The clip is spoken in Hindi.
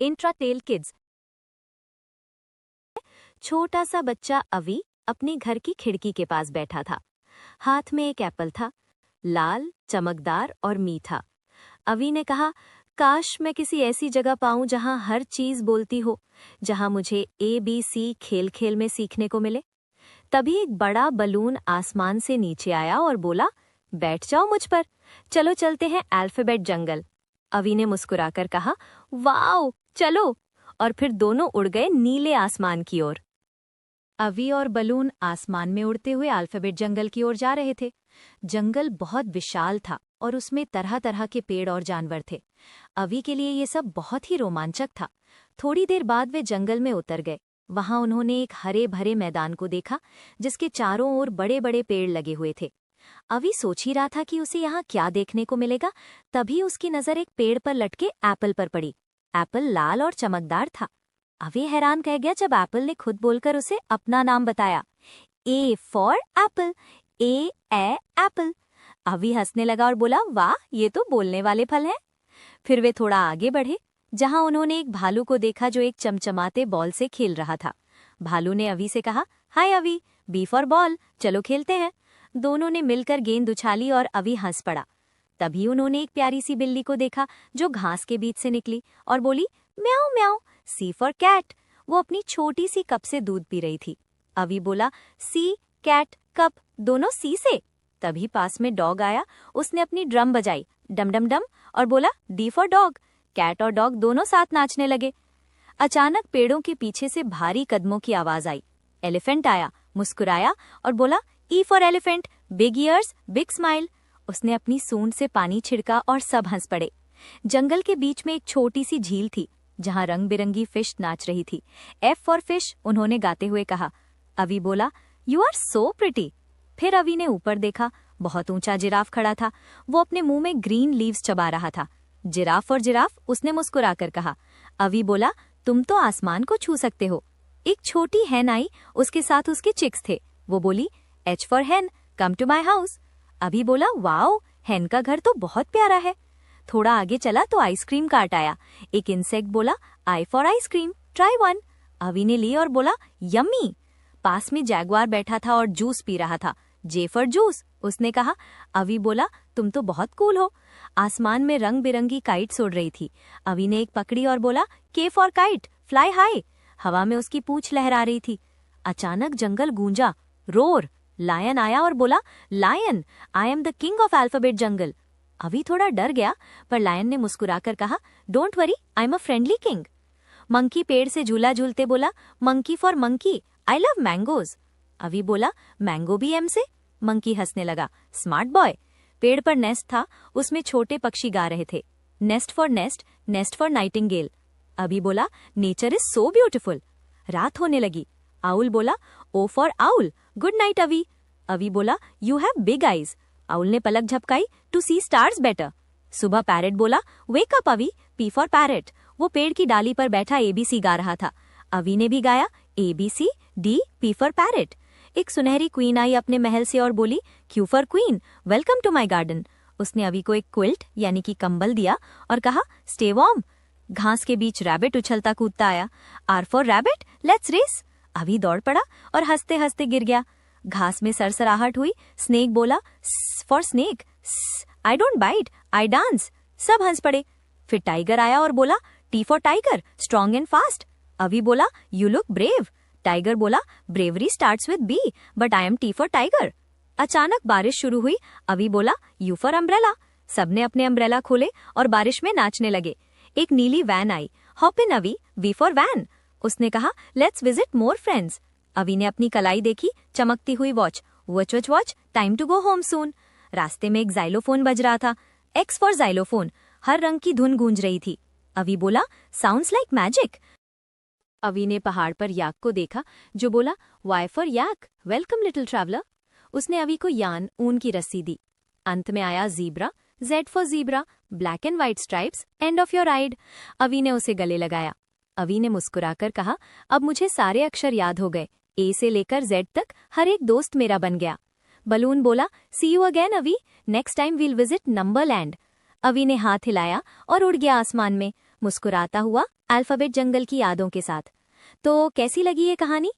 इंट्राटेल किड्स। छोटा सा बच्चा अवी अपने घर की खिड़की के पास बैठा था। हाथ में एक एप्पल था, लाल, चमकदार और मीठा। अवी ने कहा, काश मैं किसी ऐसी जगह पाऊं जहां हर चीज बोलती हो, जहां मुझे ABC खेल खेल में सीखने को मिले। तभी एक बड़ा बलून आसमान से नीचे आया और बोला, बैठ जाओ मुझ पर, चलो चलते हैं अल्फाबेट जंगल। अवी ने मुस्कुराकर कहा, वाओ, चलो, और फिर दोनों उड़ गए नीले आसमान की ओर। अवी और बलून आसमान में उड़ते हुए अल्फाबेट जंगल की ओर जा रहे थे। जंगल बहुत विशाल था और उसमें तरह तरह के पेड़ और जानवर थे। अवी के लिए ये सब बहुत ही रोमांचक था। थोड़ी देर बाद वे जंगल में उतर गए। वहां उन्होंने एक हरे भरे मैदान को देखा, जिसके चारों ओर बड़े बड़े पेड़ लगे हुए थे। अवी सोच ही रहा था कि उसे यहाँ क्या देखने को मिलेगा, तभी उसकी नजर एक पेड़ पर लटके एप्पल पर पड़ी। एप्पल लाल और चमकदार था। अवी हैरान कह गया जब एप्पल ने खुद बोलकर उसे अपना नाम बताया, A for Apple, A Apple. अवी हंसने लगा और बोला, वाह, ये तो बोलने वाले फल हैं। फिर वे थोड़ा आगे बढ़े, जहां उन्होंने एक भालू को देखा जो एक चमचमाते बॉल से खेल रहा था। भालू ने अवी से कहा, हाय अवी, बी फॉर बॉल, चलो खेलते हैं। दोनों ने मिलकर गेंद उछाली और अवी हंस पड़ा। तभी उन्होंने एक प्यारी सी बिल्ली को देखा जो घास के बीच से निकली और बोली, म्याऊ म्याऊ, सी फॉर कैट। वो अपनी छोटी सी कप से दूध पी रही थी। अवी बोला, सी, कैट, कप, दोनों सी से। तभी पास में डॉग आया। उसने अपनी ड्रम बजाई, डम डम डम, और बोला, डी फॉर डॉग। कैट और डॉग दोनों साथ नाचने लगे। अचानक पेड़ों के पीछे से भारी कदमों की आवाज आई। एलिफेंट आया, मुस्कुराया और बोला, E for elephant, big years, big smile. उसने अपनी सूंड से पानी छिड़का और सब हंस पड़े। जंगल के बीच में एक छोटी सी झील थी, जहां रंग बिरंगी फिश नाच रही थी। एफ फॉर फिश, उन्होंने गाते हुए कहा। अवी बोला, यू आर सो प्रिटी। फिर अवी ने ऊपर देखा। बहुत ऊंचा जिराफ खड़ा था। वो अपने मुंह में ग्रीन लीव्स चबा रहा था। जिराफ और जिराफ, उसने मुस्कुराकर कहा। अवी बोला, तुम तो आसमान को छू सकते हो। एक छोटी हैन आई, उसके साथ उसके चिक्स थे। वो बोली, H for hen, come to my house. Abhi बोला, वाओ, हैन का घर तो बहुत प्यारा है। थोड़ा आगे चला तो आइसक्रीम कार्ट आया। एक इंसेक्ट बोला, I for ice cream, try one. अवी ने ली और बोला, यम्मी। पास में जैगुआर बैठा था और जूस पी रहा था। जे फॉर जूस, उसने कहा। अवी बोला, तुम तो बहुत कूल हो। आसमान में रंग बिरंगी काइट्स उड़ रही थी। अवी ने एक पकड़ी और बोला, के फॉर काइट, फ्लाई हाई। हवा में उसकी पूंछ लहरा रही थी। अचानक जंगल गूंजा, रोर। लायन आया और बोला, lion, I am the king of alphabet jungle. Avi थोड़ा डर गया, पर लायन ने मुस्कुराकर कहा, don't worry, I am a friendly king. Monkey पेड़ से झूला झूलते बोला, monkey for monkey, I love mangoes. Avi बोला, मैंगो भी एम से। मंकी हंसने लगा, स्मार्ट बॉय। पेड़ पर नेस्ट था, उसमें छोटे पक्षी गा रहे थे, nest for nest, nest for Nightingale. अभी बोला, नेचर इज सो ब्यूटिफुल। रात होने लगी। आउल बोला, O for owl, good night Avi. Avi बोला, you have big eyes. Owl ने पलक झपकाई, टू सी स्टार्स बेटर। सुबह पैरेट बोला, wake up Avi, P for parrot. वो पेड़ की डाली पर बैठा ABC गा रहा था। अवी ने भी गाया, ABC, D, P for parrot. एक सुनहरी क्वीन आई अपने महल से और बोली, Q for queen, welcome to my garden. उसने अवी को एक क्विल्ट यानी कि कंबल दिया और कहा, स्टे वार्म। घास के बीच रैबिट उछलता कूदता आया। R for rabbit, let's race. Abhi दौड़ पड़ा और हंसते हंसते गिर गया। घास में सरसराहट हुई। स्नेक बोला, for snake, I don't bite, I dance. सब हंस पड़े। फिर टाइगर आया और बोला, T for tiger, strong and fast. Abhi बोला, यू लुक ब्रेव। टाइगर बोला, bravery starts with B, but I am T for tiger. अचानक बारिश शुरू हुई। अभी बोला, यू फॉर अम्ब्रेला। सबने अपने अम्ब्रेला खोले और बारिश में नाचने लगे। एक नीली वैन आई। हॉप इन अवी, वी फॉर वैन। उसने कहा, लेट्स विजिट मोर फ्रेंड्स। अवी ने अपनी कलाई देखी, चमकती हुई watch, watch watch watch, time to go home soon. रास्ते में एक जाइलोफोन बज रहा था। एक्स फॉर जाइलोफोन, हर रंग की धुन गूंज रही थी। अवी बोला, साउंड्स लाइक मैजिक। अवी ने पहाड़ पर याक को देखा, जो बोला, Y for yak, welcome little traveller. उसने अवी को यान, ऊन की रस्सी दी। अंत में आया zebra, Z for zebra, black and white stripes, end of your ride. अवी ने उसे गले लगाया। अवी ने मुस्कुराकर कहा, अब मुझे सारे अक्षर याद हो गए, ए से लेकर जेड तक हर एक दोस्त मेरा बन गया। बलून बोला, सी यू अगेन अवी, नेक्स्ट टाइम वील विजिट नंबरलैंड। अवी ने हाथ हिलाया और उड़ गया आसमान में। मुस्कुराता हुआ अल्फाबेट जंगल की यादों के साथ। तो कैसी लगी ये कहानी?